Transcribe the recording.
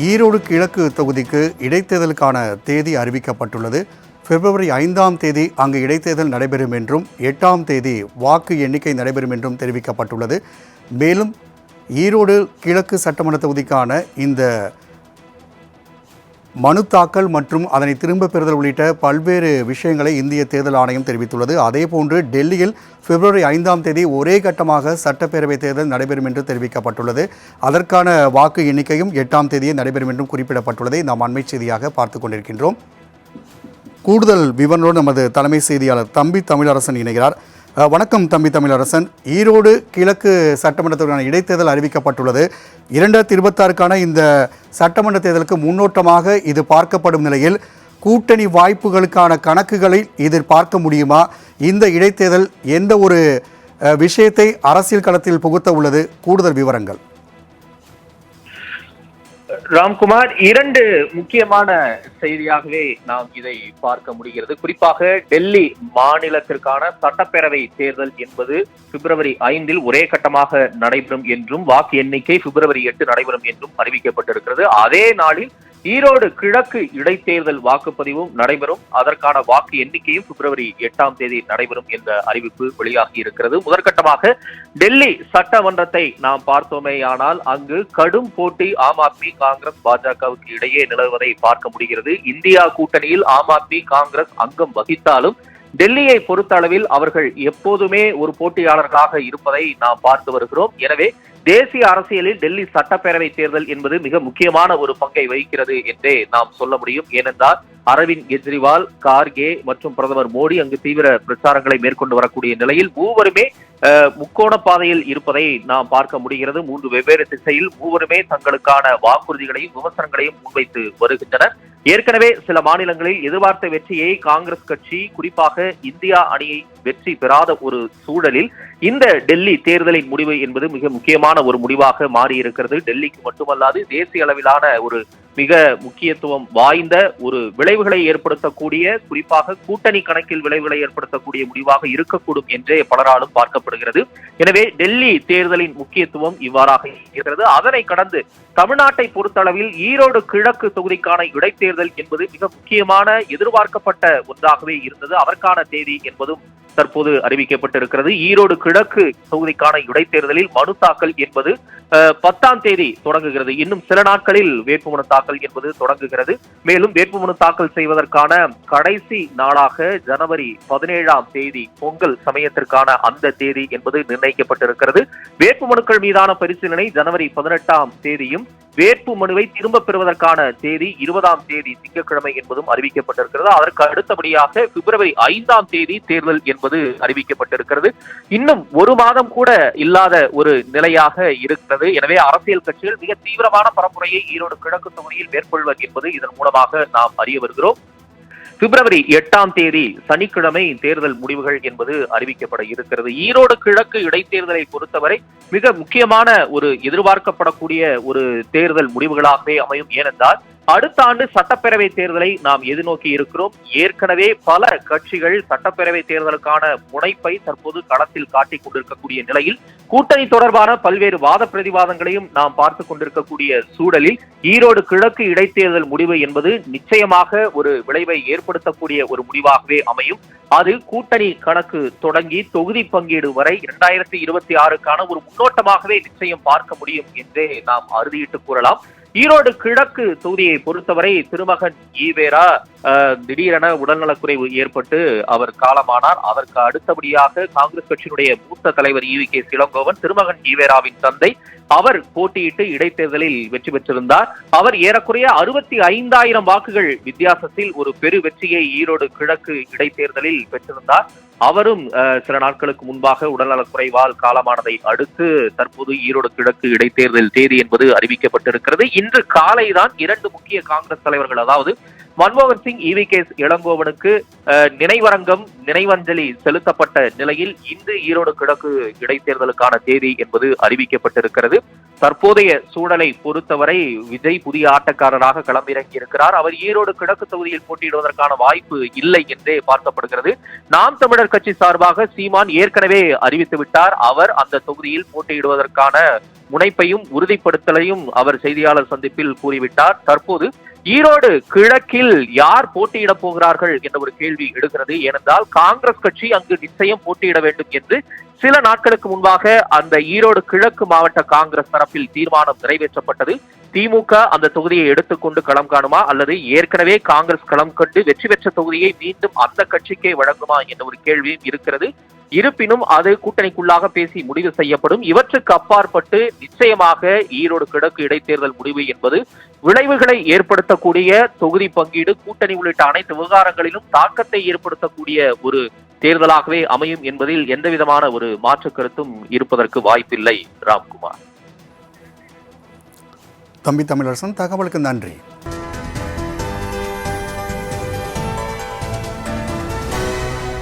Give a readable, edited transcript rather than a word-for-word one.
ஈரோடு கிழக்கு தொகுதிக்கு இடைத்தேர்தலுக்கான தேதி அறிவிக்கப்பட்டுள்ளது. பிப்ரவரி 5ஆம் தேதி அங்கு இடைத்தேர்தல் நடைபெறும் என்றும் 8ஆம் தேதி வாக்கு எண்ணிக்கை நடைபெறும் என்றும் தெரிவிக்கப்பட்டுள்ளது. மேலும் ஈரோடு கிழக்கு சட்டமன்ற தொகுதிக்கான இந்த மனு தாக்கல் மற்றும் அதனை திரும்ப பெறுதல் உள்ளிட்ட பல்வேறு விஷயங்களை இந்திய தேர்தல் ஆணையம் தெரிவித்துள்ளது. அதேபோன்று டெல்லியில் பிப்ரவரி 5ஆம் தேதி ஒரே கட்டமாக சட்டப்பேரவை தேர்தல் நடைபெறும் என்று தெரிவிக்கப்பட்டுள்ளது. அதற்கான வாக்கு எண்ணிக்கையும் 8ஆம் தேதியே நடைபெறும் என்றும் குறிப்பிடப்பட்டுள்ளதை நாம் அண்மை செய்தியாக பார்த்து கொண்டிருக்கின்றோம். கூடுதல் விவரங்களோடு நமது தலைமை செய்தியாளர் தம்பி தமிழரசன் இணைகிறார். வணக்கம் தம்பி தமிழரசன். ஈரோடு கிழக்கு சட்டமன்றத்திற்கான இடைத்தேர்தல் அறிவிக்கப்பட்டுள்ளது. 2026க்கான இந்த சட்டமன்ற தேர்தலுக்கு முன்னோட்டமாக இது பார்க்கப்படும் நிலையில் கூட்டணி வாய்ப்புகளுக்கான கணக்குகளை இதில் பார்க்க முடியுமா? இந்த இடைத்தேர்தல் எந்த ஒரு விஷயத்தை அரசியல் களத்தில் புகுத்த உள்ளது? கூடுதல் விவரங்கள். ராம்குமார், இரண்டு முக்கியமான செய்தியாகவே நாம் இதை பார்க்க முடிகிறது. குறிப்பாக டெல்லி மாநிலத்திற்கான சட்டப்பேரவை தேர்தல் என்பது பிப்ரவரி 5 ஒரே கட்டமாக நடைபெறும் என்றும் வாக்கு எண்ணிக்கை பிப்ரவரி 8 நடைபெறும் என்றும் அறிவிக்கப்பட்டிருக்கிறது. அதே நாளில் ஈரோடு கிழக்கு இடைத்தேர்தல் வாக்குப்பதிவும் நடைபெறும். அதற்கான வாக்கு எண்ணிக்கையும் பிப்ரவரி 8ஆம் தேதி நடைபெறும் என்ற அறிவிப்பு வெளியாகி இருக்கிறது. முதற்கட்டமாக டெல்லி சட்டமன்றத்தை நாம் பார்த்தோமேயானால் அங்கு கடும் போட்டி ஆம் ஆத்மி, காங்கிரஸ், பாஜகவுக்கு இடையே நிலவுவதை பார்க்க முடிகிறது. இந்தியா கூட்டணியில் ஆம் ஆத்மி, காங்கிரஸ் அங்கம் வகித்தாலும் டெல்லியை பொறுத்த அளவில் அவர்கள் எப்போதுமே ஒரு போட்டியாளர்களாக இருப்பதை நாம் பார்த்து வருகிறோம். எனவே தேசிய அரசியலில் டெல்லி சட்டப்பேரவை தேர்தல் என்பது மிக முக்கியமான ஒரு பங்கை வகிக்கிறது என்றே நாம் சொல்ல முடியும். ஏனென்றால் அரவிந்த் கெஜ்ரிவால், கார்கே மற்றும் பிரதமர் மோடி அங்கு தீவிர பிரச்சாரங்களை மேற்கொண்டு வரக்கூடிய நிலையில் மூவருமே முக்கோண பாதையில் இருப்பதை நாம் பார்க்க முடிகிறது. 3 வெவ்வேறு திசையில் மூவருமே தங்களுக்கான வாக்குறுதிகளையும் விமர்சனங்களையும் முன்வைத்து வருகின்றனர். ஏற்கனவே சில மாநிலங்களில் எதிர்பார்த்த வெற்றியை காங்கிரஸ் கட்சி, குறிப்பாக இந்தியா அணியை வெற்றி பெறாத ஒரு சூழலில் இந்த டெல்லி தேர்தலின் முடிவு என்பது மிக முக்கியமான ஒரு முடிவாக மாறியிருக்கிறது. டெல்லிக்கு மட்டுமல்லாது தேசிய அளவிலான ஒரு மிக முக்கியத்துவம் வாய்ந்த ஒரு விளைவுகளை ஏற்படுத்தக்கூடிய, குறிப்பாக கூட்டணி கணக்கில் விளைவுகளை ஏற்படுத்தக்கூடிய முடிவாக இருக்கக்கூடும் என்றே பலராலும் பார்க்கப்படுகிறது. எனவே டெல்லி தேர்தலின் முக்கியத்துவம் இவ்வாறாக இருக்கிறது. அதனை கடந்து தமிழ்நாட்டை பொறுத்தளவில் ஈரோடு கிழக்கு தொகுதிக்கான இடைத்தேர்தல் என்பது மிக முக்கியமான எதிர்பார்க்கப்பட்ட ஒன்றாகவே இருந்தது. அதற்கான தேதி என்பதும் தற்போது அறிவிக்கப்பட்டிருக்கிறது. ஈரோடு கிழக்கு தொகுதிக்கான இடைத்தேர்தலில் மனு தாக்கல் என்பது 10ஆம் தேதி தொடங்குகிறது. இன்னும் சில நாட்களில் வேட்புமனு தாக்கல் என்பது தொடங்குகிறது. மேலும் வேட்புமனு தாக்கல் செய்வதற்கான கடைசி நாளாக ஜனவரி 17ஆம் தேதி பொங்கல் சமயத்திற்கான அந்த தேதி என்பது நிர்ணயிக்கப்பட்டிருக்கிறது. வேட்புமனுக்கள் மீதான பரிசீலனை ஜனவரி 18ஆம் தேதியும் வேட்பு மனுவை திரும்ப பெறுவதற்கான தேதி 20ஆம் தேதி திங்கட்கிழமை என்பதும் அறிவிக்கப்பட்டிருக்கிறது. அதற்கு அடுத்தபடியாக பிப்ரவரி 5ஆம் தேதி தேர்தல் என்பது அறிவிக்கப்பட்டிருக்கிறது. இன்னும் ஒரு மாதம் கூட இல்லாத ஒரு நிலையாக இருக்கிறது. எனவே அரசியல் கட்சிகள் மிக தீவிரமான பரப்புரையை ஈரோடு கிழக்கு தொகுதியில் மேற்கொள்வர் என்பது இதன் மூலமாக நாம் அறிய வருகிறோம். பிப்ரவரி 8ஆம் தேதி சனிக்கிழமை தேர்தல் முடிவுகள் என்பது அறிவிக்கப்பட இருக்கிறது. ஈரோடு கிழக்கு இடைத்தேர்தலை பொறுத்தவரை மிக முக்கியமான ஒரு எதிர்பார்க்கப்படக்கூடிய ஒரு தேர்தல் முடிவுகளாகவே அமையும். ஏனென்றால் அடுத்த ஆண்டு சட்டப்பேரவை தேர்தலை நாம் எதிர்நோக்கி இருக்கிறோம். ஏற்கனவே பல கட்சிகள் சட்டப்பேரவை தேர்தலுக்கான முனைப்பை தற்போது களத்தில் காட்டிக் கொண்டிருக்கக்கூடிய நிலையில் கூட்டணி தொடர்பான பல்வேறு வாத பிரதிவாதங்களையும் நாம் பார்த்து கொண்டிருக்கக்கூடிய சூழலில் ஈரோடு கிழக்கு இடைத்தேர்தல் முடிவு என்பது நிச்சயமாக ஒரு விளைவை ஏற்படுத்தக்கூடிய ஒரு முடிவாகவே அமையும். அது கூட்டணி கணக்கு தொடங்கி தொகுதி பங்கீடு வரை 2026க்கான ஒரு முன்னோட்டமாகவே நிச்சயம் பார்க்க முடியும் என்றே நாம் அறுதியிட்டு கூறலாம். ஈரோடு கிழக்கு தொகுதியை பொறுத்தவரை திருமகன் ஈவேரா திடீரென உடல்நலக்குறைவு ஏற்பட்டு அவர் காலமானார். அதற்கு அடுத்தபடியாக காங்கிரஸ் கட்சியினுடைய மூத்த தலைவர் EVK இளங்கோவன், திருமகன் ஈவேராவின் தந்தை, அவர் போட்டியிட்டு இடைத்தேர்தலில் வெற்றி பெற்றிருந்தார். அவர் ஏறக்குறைய 65,000 வாக்குகள் வித்தியாசத்தில் ஒரு பெரு வெற்றியை ஈரோடு கிழக்கு இடைத்தேர்தலில் பெற்றிருந்தார். அவரும் சில நாட்களுக்கு முன்பாக உடல்நலக்குறைவால் காலமானதை அடுத்து தற்போது ஈரோடு கிழக்கு இடைத்தேர்தல் தேதி என்பது அறிவிக்கப்பட்டிருக்கிறது. இன்று காலைதான் 2 முக்கிய காங்கிரஸ் தலைவர்கள், அதாவது மன்மோகன் சிங் EVK இளங்கோவனுக்கு நினைவஞ்சலி செலுத்தப்பட்ட நிலையில் இன்று ஈரோடு கிழக்கு இடைத்தேர்தலுக்கான தேதி என்பது அறிவிக்கப்பட்டிருக்கிறது. தற்போதைய சூழலை பொறுத்தவரை விஜய் புதிய ஆட்டக்காரராக களமிறங்கி இருக்கிறார். அவர் ஈரோடு கிழக்கு தொகுதியில் போட்டியிடுவதற்கான வாய்ப்பு இல்லை என்றே பார்க்கப்படுகிறது. நாம் தமிழர் கட்சி சார்பாக சீமான் ஏற்கனவே அறிவித்து விட்டார். அவர் அந்த தொகுதியில் போட்டியிடுவதற்கான முனைப்பையும் உறுதிப்படுத்தலையும் அவர் செய்தியாளர் சந்திப்பில் கூறிவிட்டார். தற்போது ஈரோடு கிழக்கில் யார் போட்டியிடப் போகிறார்கள் என்ற ஒரு கேள்வி எழுகிறது. ஏனென்றால் காங்கிரஸ் கட்சி அங்கு நிச்சயம் போட்டியிட வேண்டும் என்று சில நாட்களுக்கு முன்பாக அந்த ஈரோடு கிழக்கு மாவட்ட காங்கிரஸ் தரப்பில் தீர்மானம் நிறைவேற்றப்பட்டது. திமுக அந்த தொகுதியை எடுத்துக்கொண்டு களம் காணுமா அல்லது ஏற்கனவே காங்கிரஸ் களம் கண்டு வெற்றி பெற்ற தொகுதியை மீண்டும் அந்த கட்சிக்கே வழங்குமா என்ற ஒரு கேள்வியும் இருக்கிறது. இருப்பினும் அது கூட்டணிக்குள்ளாக பேசி முடிவு செய்யப்படும். இவற்றுக்கு அப்பாற்பட்டு நிச்சயமாக ஈரோடு கிழக்கு இடைத்தேர்தல் முடிவு என்பது விளைவுகளை ஏற்படுத்தக்கூடிய தொகுதி பங்கீடு, கூட்டணி உள்ளிட்ட அனைத்து விவகாரங்களிலும் தாக்கத்தை ஏற்படுத்தக்கூடிய ஒரு தேர்தலாகவே அமையும் என்பதில் எந்தவிதமான ஒரு மாற்று கருத்தும் இருப்பதற்கு வாய்ப்பில்லை. ராம்குமார். தம்பி தமிழரசன், தகவலுக்கு நன்றி.